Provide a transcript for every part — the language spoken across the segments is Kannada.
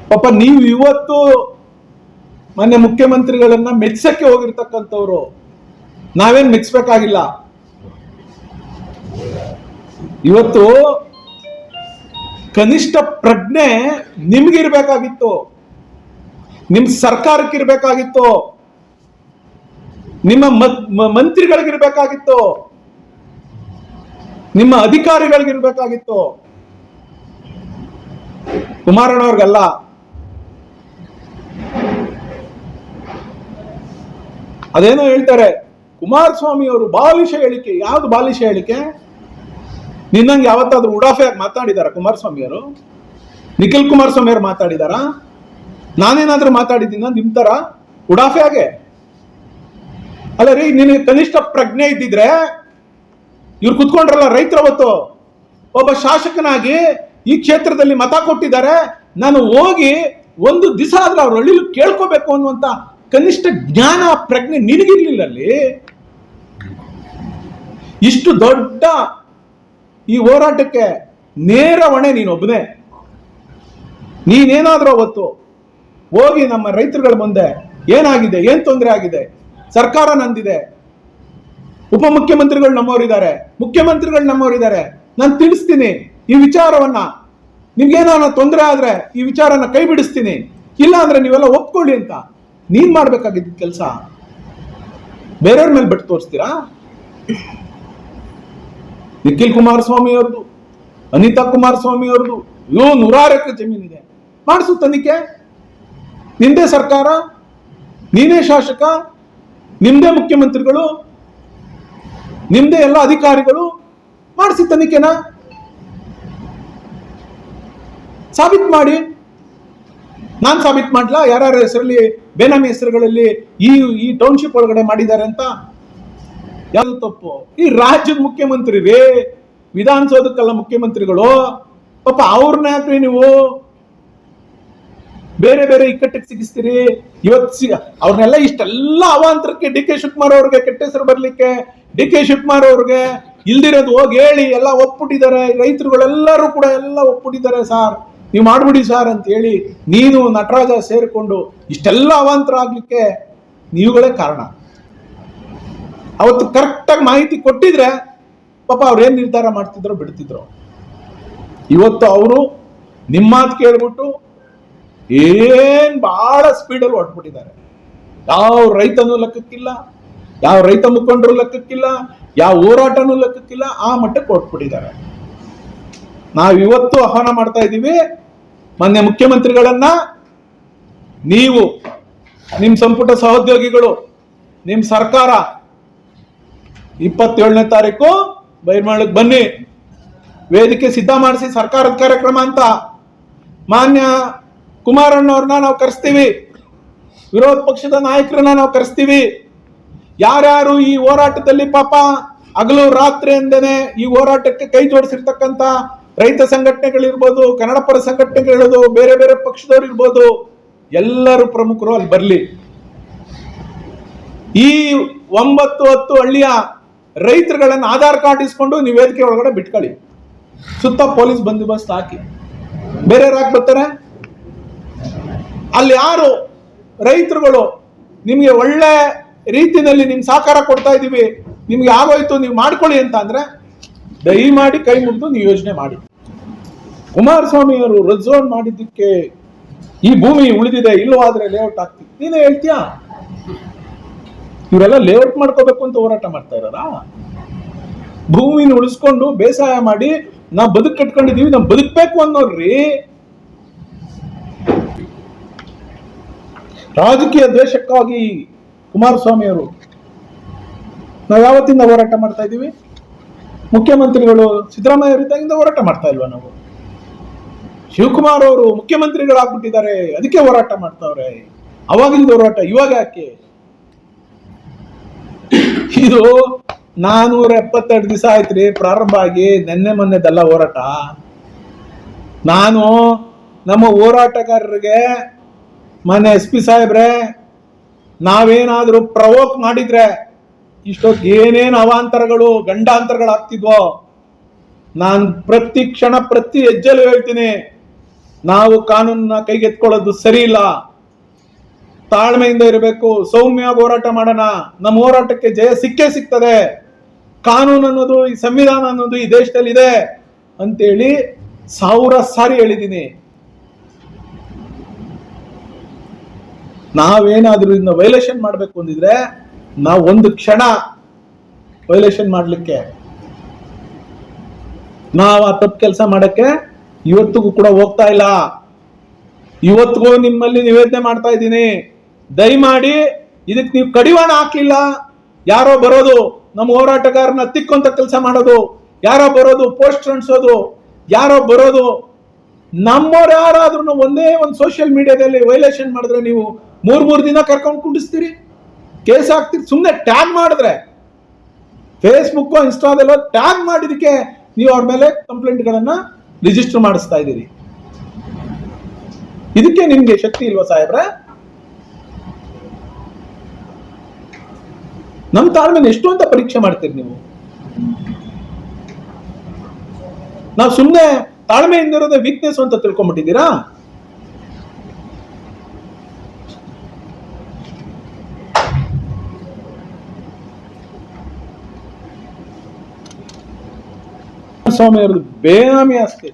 ಪಾಪ ನೀವು ಇವತ್ತು ಮೊನ್ನೆ ಮುಖ್ಯಮಂತ್ರಿಗಳನ್ನ ಮೆಚ್ಚಕ್ಕೆ ಹೋಗಿರ್ತಕ್ಕಂಥವ್ರು, ನಾವೇನ್ ಮೆಚ್ಚಬೇಕಾಗಿಲ್ಲ. ಇವತ್ತು ಕನಿಷ್ಠ ಪ್ರಜ್ಞೆ ನಿಮ್ಗಿರ್ಬೇಕಾಗಿತ್ತು, ನಿಮ್ ಸರ್ಕಾರಕ್ಕಿರ್ಬೇಕಾಗಿತ್ತು, ನಿಮ್ಮ ಮಂತ್ರಿಗಳಿಗಿರ್ಬೇಕಾಗಿತ್ತು, ನಿಮ್ಮ ಅಧಿಕಾರಿಗಳಿಗಿರ್ಬೇಕಾಗಿತ್ತು. ಕುಮಾರಣ್ಣವ್ರಿಗಲ್ಲ. ಅದೇನೋ ಹೇಳ್ತಾರೆ, ಕುಮಾರಸ್ವಾಮಿ ಅವರು ಬಾಲಿಶ ಹೇಳಿಕೆ. ಯಾವ್ದು ಬಾಲಿಶ ಹೇಳಿಕೆ? ನಿನ್ನಂಗೆ ಯಾವತ್ತಾದ್ರೂ ಉಡಾಫೆಯಾಗಿ ಮಾತಾಡಿದಾರ ಕುಮಾರಸ್ವಾಮಿ ಅವರು? ನಿಖಿಲ್ ಕುಮಾರಸ್ವಾಮಿ ಅವರು ಮಾತಾಡಿದಾರ? ನಾನೇನಾದ್ರೂ ಮಾತಾಡಿದ್ದೀನ ನಿಮ್ ತರ ಉಡಾಫೆಯಾಗೆ? ಅಲ್ಲ ರೀ, ನಿನಗೆ ಕನಿಷ್ಠ ಪ್ರಜ್ಞೆ ಇದ್ದಿದ್ರೆ ಇವ್ರು ಕುತ್ಕೊಂಡ್ರಲ್ಲ ರೈತರ ಹೊತ್ತು, ಒಬ್ಬ ಶಾಸಕನಾಗಿ ಈ ಕ್ಷೇತ್ರದಲ್ಲಿ ಮತ ಕೊಟ್ಟಿದ್ದಾರೆ, ನಾನು ಹೋಗಿ ಒಂದು ದಿವಸ ಆದ್ರೆ ಅವ್ರ ಹಳ್ಳಿಲಿ ಕೇಳ್ಕೋಬೇಕು ಅನ್ನುವಂತ ಕನಿಷ್ಠ ಜ್ಞಾನ ಪ್ರಜ್ಞೆ ನಿನಗಿರ್ಲಿಲ್ಲ. ಅಲ್ಲಿ ಇಷ್ಟು ದೊಡ್ಡ ಈ ಹೋರಾಟಕ್ಕೆ ನೇರ ಹೊಣೆ ನೀನೊಬ್ಬನೇ. ನೀನೇನಾದ್ರೂ ಅವತ್ತು ಹೋಗಿ ನಮ್ಮ ರೈತರುಗಳ ಮುಂದೆ ಏನಾಗಿದೆ, ಏನ್ ತೊಂದರೆ ಆಗಿದೆ, ಸರ್ಕಾರ ನಂದಿದೆ, ಉಪಮುಖ್ಯಮಂತ್ರಿಗಳು ನಮ್ಮವರಿದ್ದಾರೆ, ಮುಖ್ಯಮಂತ್ರಿಗಳು ನಮ್ಮವರಿದ್ದಾರೆ, ನಾನು ತಿಳಿಸ್ತೀನಿ ಈ ವಿಚಾರವನ್ನ, ನಿಮ್ಗೇನಾನ ತೊಂದರೆ ಆದ್ರೆ ಈ ವಿಚಾರನ ಕೈ ಬಿಡಿಸ್ತೀನಿ, ಇಲ್ಲ ಅಂದ್ರೆ ನೀವೆಲ್ಲ ಒಪ್ಕೊಳ್ಳಿ ಅಂತ ನೀನ್ ಮಾಡ್ಬೇಕಾಗಿದ್ದ ಕೆಲಸ ಬೇರೆಯವ್ರ ಮೇಲೆ ಬಿಟ್ಟು ತೋರಿಸ್ತೀರಾ? ನಿಖಿಲ್ ಕುಮಾರಸ್ವಾಮಿ ಅವ್ರದ್ದು, ಅನಿತಾ ಕುಮಾರಸ್ವಾಮಿ ಅವ್ರದ್ದು 100 ಎಕರೆ ಜಮೀನಿದೆ, ಮಾಡಿಸು ತನಿಖೆ. ನಿಂದೇ ಸರ್ಕಾರ, ನೀನೇ ಶಾಸಕ, ನಿಮ್ದೇ ಮುಖ್ಯಮಂತ್ರಿಗಳು, ನಿಮ್ದೇ ಎಲ್ಲ ಅಧಿಕಾರಿಗಳು, ಮಾಡಿಸಿ ತನಿಖೆನ ಸಾಬೀತು ಮಾಡಿ. ನಾನ್ ಸಾಬೀತು ಮಾಡ್ಲಾ ಯಾರ್ಯಾರ ಹೆಸರಲ್ಲಿ, ಬೇನಾಮಿ ಹೆಸರುಗಳಲ್ಲಿ ಈ ಟೌನ್ಶಿಪ್ ಒಳಗಡೆ ಮಾಡಿದ್ದಾರೆ ಅಂತ? ಯಾವ್ದು ತಪ್ಪು? ಈ ರಾಜ್ಯದ ಮುಖ್ಯಮಂತ್ರಿ ರೇ, ವಿಧಾನಸೌಧಕ್ಕೆಲ್ಲ ಮುಖ್ಯಮಂತ್ರಿಗಳು, ಪಾಪ ಅವ್ರನ್ನ ಯಾಕ್ರಿ ನೀವು ಬೇರೆ ಬೇರೆ ಇಕ್ಕಟ್ಟಿಗೆ ಸಿಗಿಸ್ತೀರಿ? ಇವತ್ತು ಅವ್ರನ್ನೆಲ್ಲ ಇಷ್ಟೆಲ್ಲ ಅವಾಂತರಕ್ಕೆ ಡಿ ಕೆ ಶಿವಕುಮಾರ್ ಅವ್ರಿಗೆ ಕೆಟ್ಟ ಹೆಸರು ಬರ್ಲಿಕ್ಕೆ, ಡಿ ಕೆ ಶಿವಕುಮಾರ್ ಅವ್ರಿಗೆ ಇಲ್ದಿರೋದು ಹೋಗಿ ಹೇಳಿ ಎಲ್ಲ ಒಪ್ಪಿಟ್ಟಿದ್ದಾರೆ. ರೈತರುಗಳೆಲ್ಲರೂ ಕೂಡ ಎಲ್ಲ ಒಪ್ಪಿಟ್ಟಿದ್ದಾರೆ, ಸಾರ್ ನೀವು ಮಾಡ್ಬಿಡಿ ಸಾರ್ ಅಂತ ಹೇಳಿ ನೀನು ನಟರಾಜ ಸೇರಿಕೊಂಡು ಇಷ್ಟೆಲ್ಲ ಅವಾಂತರ ಆಗ್ಲಿಕ್ಕೆ ನೀವುಗಳೇ ಕಾರಣ. ಅವತ್ತು ಕರೆಕ್ಟಾಗಿ ಮಾಹಿತಿ ಕೊಟ್ಟಿದ್ರೆ ಪಾಪ ಅವ್ರು ಏನ್ ನಿರ್ಧಾರ ಮಾಡ್ತಿದ್ರು ಬಿಡ್ತಿದ್ರು. ಇವತ್ತು ಅವರು ನಿಮ್ಮ ಮಾತು ಕೇಳ್ಬಿಟ್ಟು ಏನ್ ಬಹಳ ಸ್ಪೀಡಲ್ಲಿ ಹೊಟ್ಬಿಟ್ಟಿದ್ದಾರೆ. ಯಾವ ರೈತನೂ ಲೆಕ್ಕಕ್ಕಿಲ್ಲ, ಯಾವ ರೈತ ಮುಖಂಡರು ಲೆಕ್ಕಕ್ಕಿಲ್ಲ, ಯಾವ ಹೋರಾಟನೂ ಲೆಕ್ಕಕ್ಕಿಲ್ಲ, ಆ ಮಟ್ಟಕ್ಕೆ ಹೊಟ್ಬಿಟ್ಟಿದ್ದಾರೆ. ನಾವಿವತ್ತು ಆಹ್ವಾನ ಮಾಡ್ತಾ ಇದ್ದೀವಿ, ಮಾನ್ಯ ಮುಖ್ಯಮಂತ್ರಿಗಳನ್ನ, ನೀವು ನಿಮ್ ಸಂಪುಟ ಸಹೋದ್ಯೋಗಿಗಳು, ನಿಮ್ ಸರ್ಕಾರ 27ನೇ ತಾರೀಕು ಬೈರ್ಮಾಳಕ್ಕೆ ಬನ್ನಿ, ವೇದಿಕೆ ಸಿದ್ಧ ಮಾಡಿಸಿ ಸರ್ಕಾರದ ಕಾರ್ಯಕ್ರಮ ಅಂತ. ಮಾನ್ಯ ಕುಮಾರಣ್ಣವ್ರನ್ನ ನಾವು ಕರೆಸ್ತೀವಿ, ವಿರೋಧ ಪಕ್ಷದ ನಾಯಕರನ್ನ ನಾವು ಕರೆಸ್ತೀವಿ. ಯಾರ್ಯಾರು ಈ ಹೋರಾಟದಲ್ಲಿ ಪಾಪ ಹಗಲು ರಾತ್ರಿ ಎಂದೇನೆ ಈ ಹೋರಾಟಕ್ಕೆ ಕೈ ಜೋಡಿಸಿರ್ತಕ್ಕಂಥ ರೈತ ಸಂಘಟನೆಗಳಿರ್ಬೋದು, ಕನ್ನಡ ಪರ ಸಂಘಟನೆಗಳಿರ್ಬೋದು, ಬೇರೆ ಬೇರೆ ಪಕ್ಷದವ್ರು ಇರ್ಬೋದು, ಎಲ್ಲರೂ ಪ್ರಮುಖರು ಅಲ್ಲಿ ಬರ್ಲಿ. ಈ 9-10 ಹಳ್ಳಿಯ ರೈತರುಗಳನ್ನ ಆಧಾರ್ ಕಾರ್ಡ್ ಇಸ್ಕೊಂಡು ನೀವು ವೇದಿಕೆ ಒಳಗಡೆ ಬಿಟ್ಕೊಳ್ಳಿ, ಸುತ್ತ ಪೊಲೀಸ್ ಬಂದೋಬಸ್ತ್ ಹಾಕಿ. ಬೇರೆ ಯಾಕೆ ಬರ್ತಾರೆ? ಅಲ್ಲಿ ಯಾರು ರೈತರುಗಳು ನಿಮ್ಗೆ ಒಳ್ಳೆ ರೀತಿಯಲ್ಲಿ ನಿಮ್ ಸಹಕಾರ ಕೊಡ್ತಾ ಇದೀವಿ, ನಿಮ್ಗೆ ಆಗೋಯ್ತು ನೀವು ಮಾಡ್ಕೊಳ್ಳಿ ಅಂತ ಅಂದ್ರೆ ದಯಮಾಡಿ ಕೈ ಮುಗಿದು ನೀವು ಯೋಚನೆ ಮಾಡಿ. ಕುಮಾರಸ್ವಾಮಿ ಅವರು ರೆಡ್ ಝೋನ್ ಮಾಡಿದ್ದಕ್ಕೆ ಈ ಭೂಮಿ ಉಳಿದಿದೆ, ಇಲ್ಲವಾದ್ರೆ ಲೇಔಟ್ ಆಗ್ತಿತ್ತು. ನೀನೇ ಹೇಳ್ತೀಯಾ? ಇವರೆಲ್ಲ ಲೇಔಟ್ ಮಾಡ್ಕೋಬೇಕು ಅಂತ ಹೋರಾಟ ಮಾಡ್ತಾ ಇದ್ದಾರಾ? ಭೂಮಿನ ಉಳಿಸ್ಕೊಂಡು ಬೇಸಾಯ ಮಾಡಿ ನಾವು ಬದುಕು ಕಟ್ಕೊಂಡಿದೀವಿ, ನಾವು ಬದುಕಬೇಕು ಅನ್ನೋರ್ರಿ. ರಾಜಕೀಯ ದ್ವೇಷಕ್ಕಾಗಿ ಕುಮಾರಸ್ವಾಮಿ ಅವರು ನಾವು ಯಾವತ್ತಿಂದ ಹೋರಾಟ ಮಾಡ್ತಾ ಇದ್ದೀವಿ? ಮುಖ್ಯಮಂತ್ರಿಗಳು ಸಿದ್ದರಾಮಯ್ಯ ಅವರಿದ್ದಾಗಿಂದ ಹೋರಾಟ ಮಾಡ್ತಾ ಇಲ್ವಾ ನಾವು? ಶಿವಕುಮಾರ್ ಅವರು ಮುಖ್ಯಮಂತ್ರಿಗಳಾಗ್ಬಿಟ್ಟಿದ್ದಾರೆ, ಅದಕ್ಕೆ ಹೋರಾಟ ಮಾಡ್ತಾವ್ರೆ. ಅವಾಗಿಂದ ಹೋರಾಟ ಇವಾಗ ಯಾಕೆ? ಇದು 472 ದಿವಸ ಆಯ್ತ್ರಿ ಪ್ರಾರಂಭ ಆಗಿ, ನೆನ್ನೆ ಮೊನ್ನೆದಲ್ಲ ಹೋರಾಟ. ನಾನು ನಮ್ಮ ಹೋರಾಟಗಾರರಿಗೆ ಮೊನ್ನೆ SP ಸಾಹೇಬ್ರೆ, ನಾವೇನಾದ್ರೂ ಪ್ರವೋಕ್ ಮಾಡಿದ್ರೆ ಇಷ್ಟೊತ್ತು ಏನೇನು ಅವಾಂತರಗಳು ಗಂಡಾಂತರಗಳಾಗ್ತಿದ್ವೋ ನಾನು ಪ್ರತಿ ಕ್ಷಣ ಪ್ರತಿ ಹೆಜ್ಜೆಲು ಹೇಳ್ತೀನಿ, ನಾವು ಕಾನೂನನ್ನ ಕೈಗೆತ್ಕೊಳ್ಳೋದು ಸರಿ ಇಲ್ಲ. ತಾಳ್ಮೆಯಿಂದ ಇರಬೇಕು, ಸೌಮ್ಯವಾಗಿ ಹೋರಾಟ ಮಾಡೋಣ. ನಮ್ಮ ಹೋರಾಟಕ್ಕೆ ಜಯ ಸಿಕ್ಕೇ ಸಿಗ್ತದೆ. ಕಾನೂನು ಅನ್ನೋದು, ಈ ಸಂವಿಧಾನ ಅನ್ನೋದು ಈ ದೇಶದಲ್ಲಿ ಇದೆ ಅಂತೇಳಿ 1000 ಸಾರಿ ಹೇಳಿದ್ದೀನಿ. ನಾವೇನಾದ್ರೂ ಇನ್ನು ವೈಲೇಷನ್ ಮಾಡ್ಬೇಕು ಅಂದಿದ್ರೆ ನಾವು ಒಂದು ಕ್ಷಣ ವೈಲೇಷನ್ ಮಾಡ್ಲಿಕ್ಕೆ, ನಾವು ಆ ತಪ್ಪು ಕೆಲಸ ಮಾಡಕ್ಕೆ ಇವತ್ತಿಗೂ ಕೂಡ ಹೋಗ್ತಾ ಇಲ್ಲ. ಇವತ್ತಿಗೂ ನಿಮ್ಮಲ್ಲಿ ನಿವೇದನೆ ಮಾಡ್ತಾ ಇದ್ದೀನಿ, ದಯಮಾಡಿ ಇದಕ್ಕೆ ನೀವು ಕಡಿವಾಣ ಹಾಕ್ಲಿಲ್ಲ. ಯಾರೋ ಬರೋದು ನಮ್ಮ ಹೋರಾಟಗಾರನ ತಿಕ್ಕೊಂತ ಕೆಲಸ ಮಾಡೋದು, ಯಾರೋ ಬರೋದು ಪೋಸ್ಟರ್ ಅಂಟಿಸೋದು, ಯಾರೋ ಬರೋದು ನಮ್ಮವ್ರು ಯಾರಾದ್ರೂ ಒಂದೇ ಒಂದು ಸೋಷಿಯಲ್ ಮೀಡಿಯಾದಲ್ಲಿ ವೈಲೇಷನ್ ಮಾಡಿದ್ರೆ ನೀವು 3 ದಿನ ಕರ್ಕೊಂಡು ಕುಂಡಿಸ್ತೀರಿ, ಕೇಸ್ ಹಾಕ್ತೀರಿ. ಸುಮ್ಮನೆ ಟ್ಯಾಗ್ ಮಾಡಿದ್ರೆ ಫೇಸ್ಬುಕ್ ಇನ್ಸ್ಟಾದೆಲ್ಲ ಟ್ಯಾಗ್ ಮಾಡಿದಕ್ಕೆ ನೀವು ಅವ್ರ ಮೇಲೆ ಕಂಪ್ಲೇಂಟ್ಗಳನ್ನ ರಿಜಿಸ್ಟರ್ ಮಾಡಿಸ್ತಾ ಇದ್ದೀರಿ. ಇದಕ್ಕೆ ನಿಮ್ಗೆ ಶಕ್ತಿ ಇಲ್ವಾ ಸಾಹೇಬ್ರೆ? ನಮ್ಮ ತಾಳ್ಮೆನ ಎಷ್ಟು ಅಂತ ಪರೀಕ್ಷೆ ಮಾಡ್ತೀರಿ ನೀವು? ನಾವು ಸುಮ್ಮನೆ ತಾಳ್ಮೆಯಿಂದ ಇರೋದೇ ವೀಕ್ನೆಸ್ ಅಂತ ತಿಳ್ಕೊಂಡ್ಬಿಟ್ಟಿದ್ದೀರಾ? ಸ್ವಾಮಿ ಅವ್ರದ್ದು ಬೇನಾಮಿ ಆಸ್ತಿ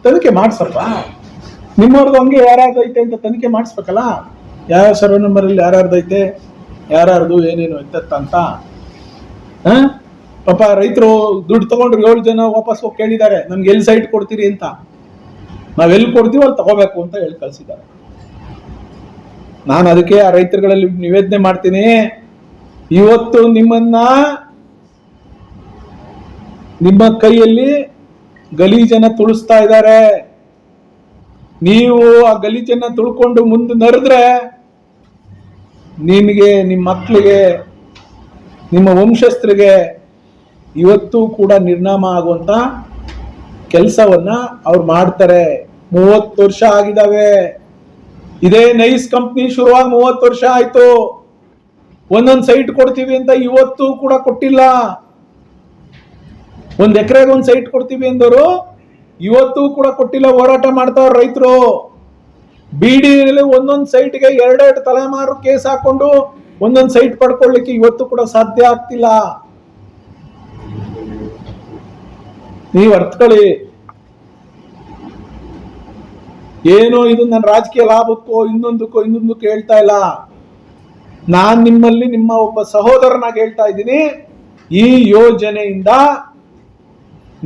ತನಿಖೆ ಮಾಡ್ಸಪ್ಪ. ನಿಮ್ಮವ್ರದ್ದು ಹಂಗೆ ಯಾರ್ಯಾರ್ದೈತೆ ಅಂತ ತನಿಖೆ ಮಾಡಿಸ್ಬೇಕಲ್ಲ. ಯಾವ ಸರ್ವೆ ನಂಬರ್ ಅಲ್ಲಿ ಯಾರ್ಯಾರ್ದೈತೆ, ಯಾರ್ಯಾರ್ದು ಏನೇನು ಅಂತ. ಪಾಪ ರೈತರು ದುಡ್ಡು ತಗೊಂಡ್ರು 7 ಜನ ವಾಪಸ್ ಹೋಗಿ ಕೇಳಿದ್ದಾರೆ, ನಮ್ಗೆ ಎಲ್ಲಿ ಸೈಟ್ ಕೊಡ್ತೀರಿ ಅಂತ. ನಾವೆಲ್ಲಿ ಕೊಡ್ತೀವೋ ಅಲ್ಲಿ ತಗೋಬೇಕು ಅಂತ ಹೇಳಿ ಕಳ್ಸಿದ್ದಾರೆ. ನಾನು ಅದಕ್ಕೆ ಆ ರೈತರುಗಳಲ್ಲಿ ನಿವೇದನೆ ಮಾಡ್ತೀನಿ, ಇವತ್ತು ನಿಮ್ಮ ಕೈಯಲ್ಲಿ ಗಲೀಜನ್ನ ತುಳಿಸ್ತಾ ಇದ್ದಾರೆ. ನೀವು ಆ ಗಲೀಜನ್ನ ತುಳ್ಕೊಂಡು ಮುಂದೆ ನಡೆದ್ರೆ ನಿಮಗೆ, ನಿಮ್ಮ ಮಕ್ಕಳಿಗೆ, ನಿಮ್ಮ ವಂಶಸ್ಥರಿಗೆ ಇವತ್ತು ಕೂಡ ನಿರ್ನಾಮ ಆಗುವಂತ ಕೆಲಸವನ್ನ ಅವ್ರು ಮಾಡ್ತಾರೆ. 30 ವರ್ಷ ಆಗಿದಾವೆ. ಇದೇ ನೈಸ್ ಕಂಪ್ನಿ ಶುರುವಾಗಿ 30 ವರ್ಷ ಆಯ್ತು. ಒಂದೊಂದು ಸೈಟ್ ಕೊಡ್ತೀವಿ ಅಂತ ಇವತ್ತು ಕೂಡ ಕೊಟ್ಟಿಲ್ಲ. 1 ಎಕರೆಗೆ 1 ಸೈಟ್ ಕೊಡ್ತೀವಿ ಅಂದವರು ಇವತ್ತು ಕೂಡ ಕೊಟ್ಟಿಲ್ಲ. ಹೋರಾಟ ಮಾಡ್ತಾವ್ರ ರೈತರು. ಬಿಡಿಯಲ್ಲಿ ಒಂದೊಂದು ಸೈಟ್ಗೆ 2 ತಲೆಮಾರು ಕೇಸ್ ಹಾಕೊಂಡು ಒಂದೊಂದು ಸೈಟ್ ಪಡ್ಕೊಳ್ಳಿಕ್ಕೆ ಇವತ್ತು ಕೂಡ ಸಾಧ್ಯ ಆಗ್ತಿಲ್ಲ. ನೀವು ಅರ್ಥಕೊಳ್ಳಿ. ಏನೋ ಇದು ನನ್ನ ರಾಜಕೀಯ ಲಾಭಕ್ಕೋ ಇನ್ನೊಂದಕ್ಕೋ ಹೇಳ್ತಾ ಇಲ್ಲ. ನಾನ್ ನಿಮ್ಮಲ್ಲಿ ನಿಮ್ಮ ಒಬ್ಬ ಸಹೋದರನಾಗಿ ಹೇಳ್ತಾ ಇದ್ದೀನಿ, ಈ ಯೋಜನೆಯಿಂದ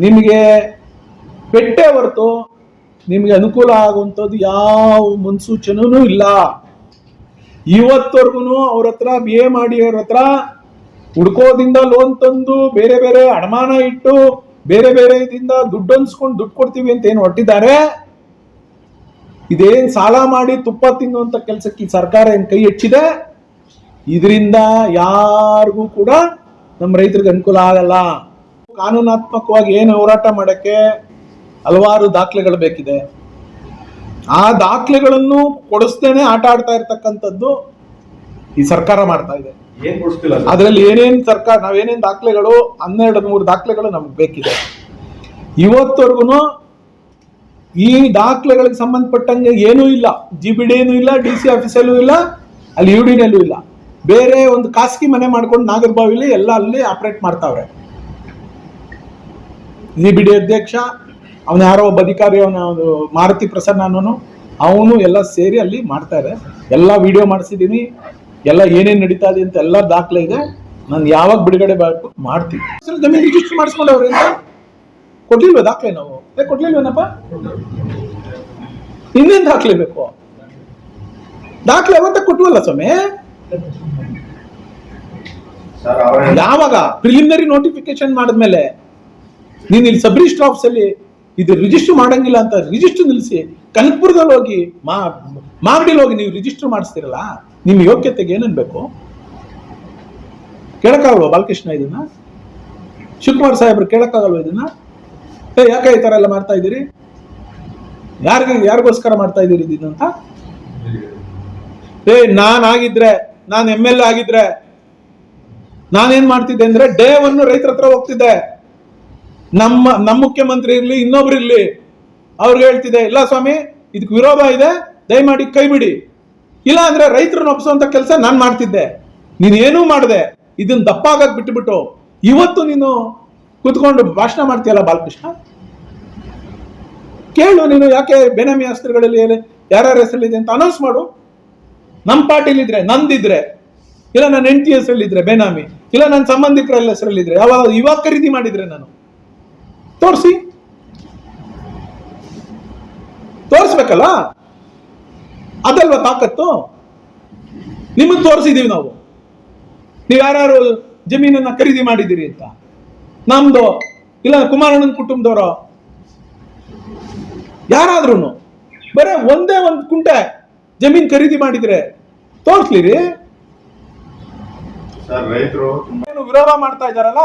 ನಿಮಗೆ ಪೆಟ್ಟೆ ಹೊರತು ನಿಮಗೆ ಅನುಕೂಲ ಆಗುವಂಥದ್ದು ಯಾವ ಮುನ್ಸೂಚನೂ ಇಲ್ಲ. ಇವತ್ತವರೆಗೂ ಅವ್ರ ಹತ್ರ BA ಮಾಡಿ ಅವ್ರ ಹತ್ರ ಹುಡ್ಕೋದಿಂದ ಲೋನ್ ತಂದು ಬೇರೆ ಬೇರೆ ಅಡಮಾನ ಇಟ್ಟು ಬೇರೆ ಬೇರೆ ಇದರಿಂದ ದುಡ್ಡು ಅನ್ಸ್ಕೊಂಡು ದುಡ್ಡು ಕೊಡ್ತೀವಿ ಅಂತ ಏನು ಹೊರಟಿದ್ದಾರೆ. ಇದೇನ್ ಸಾಲ ಮಾಡಿ ತುಪ್ಪ ತಿನ್ನುವಂತ ಕೆಲಸಕ್ಕೆ ಈ ಸರ್ಕಾರ ಏನ್ ಕೈ ಹೆಚ್ಚಿದೆ, ಇದರಿಂದ ಯಾರಿಗೂ ಕೂಡ ನಮ್ಮ ರೈತರಿಗೆ ಅನುಕೂಲ ಆಗಲ್ಲ. ಕಾನೂನಾತ್ಮಕವಾಗಿ ಏನು ಹೋರಾಟ ಮಾಡಕ್ಕೆ ಹಲವಾರು ದಾಖಲೆಗಳು ಬೇಕಿದೆ. ಆ ದಾಖಲೆಗಳನ್ನು ಕೊಡಿಸ್ತೇನೆ ಆಟ ಆಡ್ತಾ ಇರ್ತಕ್ಕಂಥದ್ದು ಈ ಸರ್ಕಾರ ಮಾಡ್ತಾ ಇದೆ. ಅದರಲ್ಲಿ ಏನೇನ್ ಸರ್ಕಾರ ನಾವೇನೇನ್ ದಾಖಲೆಗಳು 12-13 ದಾಖಲೆಗಳು ನಮ್ಗೆ ಬೇಕಿದೆ. ಇವತ್ತವರೆಗೂ ಈ ದಾಖಲೆಗಳಿಗೆ ಸಂಬಂಧಪಟ್ಟಂಗೆ ಏನೂ ಇಲ್ಲ. GBDನೂ ಇಲ್ಲ, DC ಆಫೀಸಲ್ಲೂ ಇಲ್ಲ, ಅಲ್ಲಿ UDನಲ್ಲೂ ಇಲ್ಲ. ಬೇರೆ ಒಂದು ಖಾಸಗಿ ಮನೆ ಮಾಡ್ಕೊಂಡು ನಾಗರಬಾವಿಲಿ ಎಲ್ಲ ಅಲ್ಲಿ ಆಪರೇಟ್ ಮಾಡ್ತಾವ್ರೆ. GBD ಅಧ್ಯಕ್ಷ ಅವನ ಯಾರೋ ಒಬ್ಬ ಅಧಿಕಾರಿ, ಅವನ ಮಾರುತಿ ಪ್ರಸನ್ನ ಅನ್ನೋನು, ಅವನು ಎಲ್ಲ ಸೇರಿ ಅಲ್ಲಿ ಮಾಡ್ತಾರೆ. ಎಲ್ಲ ವಿಡಿಯೋ ಮಾಡಿಸಿದ್ದೀನಿ, ಎಲ್ಲ ಏನೇನು ನಡೀತಾ ಇದೆ ಅಂತ ಎಲ್ಲ ದಾಖಲೆ ಇದೆ. ನಾನು ಯಾವಾಗ ಬಿಡುಗಡೆ ಮಾಡ್ತೀನಿ. ಜಮೀನು ರಿಜಿಸ್ಟರ್ ಮಾಡಿಸ್ಕೊಂಡವ್ರೆ ಅಂತ ಕೊಡ್ಲಿಲ್ವ ದಾಖಲೆ? ನಾವು ಕೊಡ್ಲಿಲ್ವೇನಪ್ಪ? ಇನ್ನೇನು ದಾಖಲೆ ಬೇಕು? ದಾಖಲೆ ಅವತ್ತ ಕೊಟ್ಟವಲ್ಲ ಸ್ವಾಮಿ. ಯಾವಾಗ ಪ್ರಿಲಿಮಿನರಿ ನೋಟಿಫಿಕೇಶನ್ ಮಾಡಿದ್ಮೇಲೆ ನೀನ್ ಇಲ್ಲಿ ಸಬ್ ರಿಜಿಸ್ಟರ್ ಆಫೀಸ್ ಅಲ್ಲಿ ಇದು ರಿಜಿಸ್ಟರ್ ಮಾಡಂಗಿಲ್ಲ ಅಂತ ರಿಜಿಸ್ಟರ್ ನಿಲ್ಲಿಸಿ ಕನಕಪುರದಲ್ಲಿ ಹೋಗಿ ಮಾಗಡಿಲಿ ಹೋಗಿ ನೀವು ರಿಜಿಸ್ಟರ್ ಮಾಡಿಸ್ತಿರಲ್ಲ, ನಿಮ್ ಯೋಗ್ಯತೆಗೆ ಏನನ್ಬೇಕು? ಕೇಳಕ್ಕಾಗಲ್ವ ಬಾಲಕೃಷ್ಣ ಇದನ್ನ? ಶಿವಕುಮಾರ್ ಸಾಹೇಬ್ರು ಕೇಳಕ್ಕಾಗಲ್ವ ಇದನ್ನ? ಯಾಕೆ ಈ ತರ ಎಲ್ಲ ಮಾಡ್ತಾ ಇದ್ದೀರಿ? ಯಾರಿಗೋಸ್ಕರ ಮಾಡ್ತಾ ಇದ್ದೀರಿ ಇದನ್ನಂತ? ನಾನು MLA ಆಗಿದ್ರೆ ನಾನೇನ್ ಮಾಡ್ತಿದ್ದೆ ಅಂದ್ರೆ ಡೇ 1 ರೈತರ ಹತ್ರ ಹೋಗ್ತಿದ್ದೆ. ನಮ್ಮ ಮುಖ್ಯಮಂತ್ರಿ ಇರ್ಲಿ ಇನ್ನೊಬ್ರು ಇರ್ಲಿ, ಅವ್ರಿಗೆ ಹೇಳ್ತಿದ್ದೆ, ಇಲ್ಲ ಸ್ವಾಮಿ ಇದಕ್ಕೆ ವಿರೋಧ ಇದೆ, ದಯಮಾಡಿ ಕೈ ಬಿಡಿ. ಇಲ್ಲ ಅಂದ್ರೆ ರೈತರನ್ನ ಒಪ್ಪಿಸುವಂತ ಕೆಲಸ ನಾನು ಮಾಡ್ತಿದ್ದೆ, ನೀನೇನೂ ಮಾಡಿದೆ. ಇದನ್ನ ದಪ್ಪ ಆಗಕ್ ಬಿಟ್ಟುಬಿಟ್ಟು ಇವತ್ತು ನೀನು ಕೂತ್ಕೊಂಡು ಭಾಷಣ ಮಾಡ್ತೀಯಲ್ಲ ಬಾಲಕೃಷ್ಣ, ಕೇಳು ನೀನು ಯಾಕೆ ಬೇನಾಮಿ ಆಸ್ತಿಗಳಲ್ಲಿ ಯಾರ್ಯಾರ ಹೆಸರಲ್ಲಿದೆ ಅಂತ ಅನೌನ್ಸ್ ಮಾಡು. ನಮ್ಮ ಪಾರ್ಟಿಲಿದ್ರೆ, ನಂದಿದ್ರೆ, ಇಲ್ಲ ನನ್ನ ಹೆಂಡತಿ ಹೆಸರಲ್ಲಿದ್ರೆ ಬೇನಾಮಿ, ಇಲ್ಲ ನನ್ನ ಸಂಬಂಧಿಕರ ಹೆಸರಲ್ಲಿದ್ರೆ, ಇವಾಗ ಖರೀದಿ ಮಾಡಿದ್ರೆ ನಾನು ತೋರಿಸ್ಬೇಕಲ್ಲ, ಅದಲ್ವಾ ತಾಕತ್ತು. ನಿಮಗೆ ತೋರಿಸಿದೀವಿ ನಾವು, ನೀವು ಯಾರ್ಯಾರು ಜಮೀನನ್ನ ಖರೀದಿ ಮಾಡಿದ್ದೀರಿ ಅಂತ. ನಮ್ದು ಇಲ್ಲ ಕುಮಾರಣ್ಣನ ಕುಟುಂಬದವರು ಯಾರಾದ್ರೂ ಬರೇ ಒಂದೇ ಒಂದು ಕುಂಟೆ ಜಮೀನ್ ಖರೀದಿ ಮಾಡಿದ್ರೆ ತೋರಿಸ್ಲಿರಿ. ರೈತರು ವಿರೋಧ ಮಾಡ್ತಾ ಇದಾರಲ್ಲ,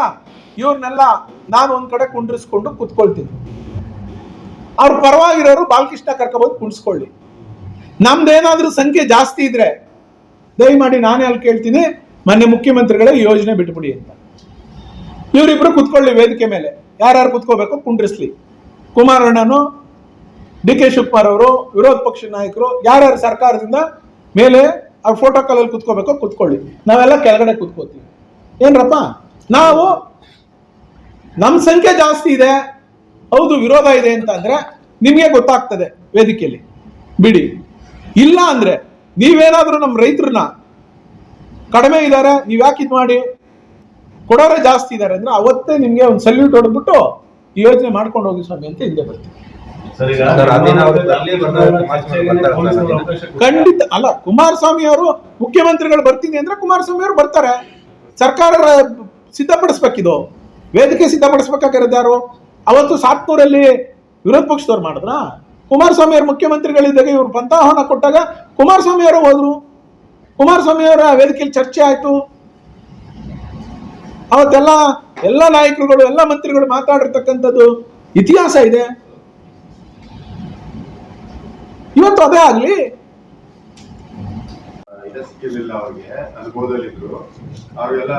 ಇವ್ರನ್ನೆಲ್ಲ ನಾನು ಒಂದ್ ಕಡೆ ಕುಂಡ್ರಿಸ್ಕೊಂಡು ಕುತ್ಕೊಳ್ತೀನಿ. ಅವ್ರ ಪರವಾಗಿರೋರು ಬಾಲಕೃಷ್ಣ ಕರ್ಕೊಬಂದು ಕುಣಿಸ್ಕೊಳ್ಳಿ. ನಮ್ದೇನಾದ್ರೂ ಸಂಖ್ಯೆ ಜಾಸ್ತಿ ಇದ್ರೆ ದಯಮಾಡಿ ನಾನೇ ಅಲ್ಲಿ ಕೇಳ್ತೀನಿ, ಮೊನ್ನೆ ಮುಖ್ಯಮಂತ್ರಿಗಳೇ ಯೋಜನೆ ಬಿಟ್ಬಿಡಿ ಅಂತ. ಇವರಿಬ್ರು ಕುತ್ಕೊಳ್ಳಿ ವೇದಿಕೆ ಮೇಲೆ, ಯಾರ್ಯಾರು ಕುತ್ಕೋಬೇಕು ಕುಂಡ್ರಿಸ್ಲಿ. ಕುಮಾರಣ್ಣನು, ಡಿ ಕೆ ಶಿವಕುಮಾರ್ ಅವರು, ವಿರೋಧ ಪಕ್ಷ ನಾಯಕರು, ಯಾರ್ಯಾರು ಸರ್ಕಾರದಿಂದ ಮೇಲೆ ಅವ್ರ ಫೋಟೋ ಕಾಲಲ್ಲಿ ಕುತ್ಕೋಬೇಕು ಕುತ್ಕೊಳ್ಳಿ. ನಾವೆಲ್ಲ ಕೆಳಗಡೆ ಕುತ್ಕೋತೀವಿ. ಏನ್ರಪ್ಪ, ನಾವು ನಮ್ಮ ಸಂಖ್ಯೆ ಜಾಸ್ತಿ ಇದೆ, ಹೌದು ವಿರೋಧ ಇದೆ ಅಂತ ಅಂದ್ರೆ ನಿಮ್ಗೆ ಗೊತ್ತಾಗ್ತದೆ ವೇದಿಕೆಯಲ್ಲಿ, ಬಿಡಿ. ಇಲ್ಲ ಅಂದ್ರೆ ನೀವೇನಾದ್ರೂ ನಮ್ಮ ರೈತರನ್ನ ಕಡಿಮೆ ಇದ್ದಾರೆ, ನೀವ್ ಯಾಕೆ ಇದು ಮಾಡಿ, ಕೊಡೋರೆ ಜಾಸ್ತಿ ಇದ್ದಾರೆ ಅಂದ್ರೆ ಅವತ್ತೇ ನಿಮ್ಗೆ ಒಂದು ಸಲ್ಯೂಟ್ ಹೊಡೆದ್ಬಿಟ್ಟು ಈ ಯೋಜನೆ ಮಾಡ್ಕೊಂಡು ಹೋಗಿ ಸ್ವಾಮಿ ಅಂತ ಹಿಂದೆ ಬರ್ತೀವಿ. ಖಂಡಿತ ಅಲ್ಲ, ಕುಮಾರಸ್ವಾಮಿ ಅವರು ಮುಖ್ಯಮಂತ್ರಿಗಳು ಬರ್ತೀನಿ ಅಂದ್ರೆ ಕುಮಾರಸ್ವಾಮಿ ಅವರು ಬರ್ತಾರೆ. ಸರ್ಕಾರ ಸಿದ್ಧಪಡಿಸ್ಬೇಕಿದು, ವೇದಿಕೆ ಸಿದ್ಧಪಡಿಸ್ಬೇಕಾಗಿರೋದು ಯಾರು? ಅವತ್ತು 700 ವಿರೋಧ ಪಕ್ಷದವ್ರು ಮಾಡಿದ್ರ? ಕುಮಾರಸ್ವಾಮಿ ಅವರು ಮುಖ್ಯಮಂತ್ರಿಗಳಿದ್ದಾಗ ಇವ್ರು ಪಂಥಾಹ್ವಾನ ಕೊಟ್ಟಾಗ ಕುಮಾರಸ್ವಾಮಿ ಅವರು ಹೋದ್ರು, ಕುಮಾರಸ್ವಾಮಿ ಅವರ ವೇದಿಕೆಯಲ್ಲಿ ಚರ್ಚೆ ಆಯ್ತು. ಅವತ್ತೆಲ್ಲ ಎಲ್ಲ ನಾಯಕರುಗಳು, ಎಲ್ಲ ಮಂತ್ರಿಗಳು ಮಾತಾಡಿರ್ತಕ್ಕಂಥದ್ದು ಇತಿಹಾಸ ಇದೆ. ಇವತ್ತು ಅದೇ ಆಗ್ಲಿ. ಸಿಕ್ಕಿರ್ಲಿಲ್ಲ ಅವ್ರಿಗೆ, ಅನುಭವದಲ್ಲಿದ್ರು, ಅವ್ರಿಗೆಲ್ಲ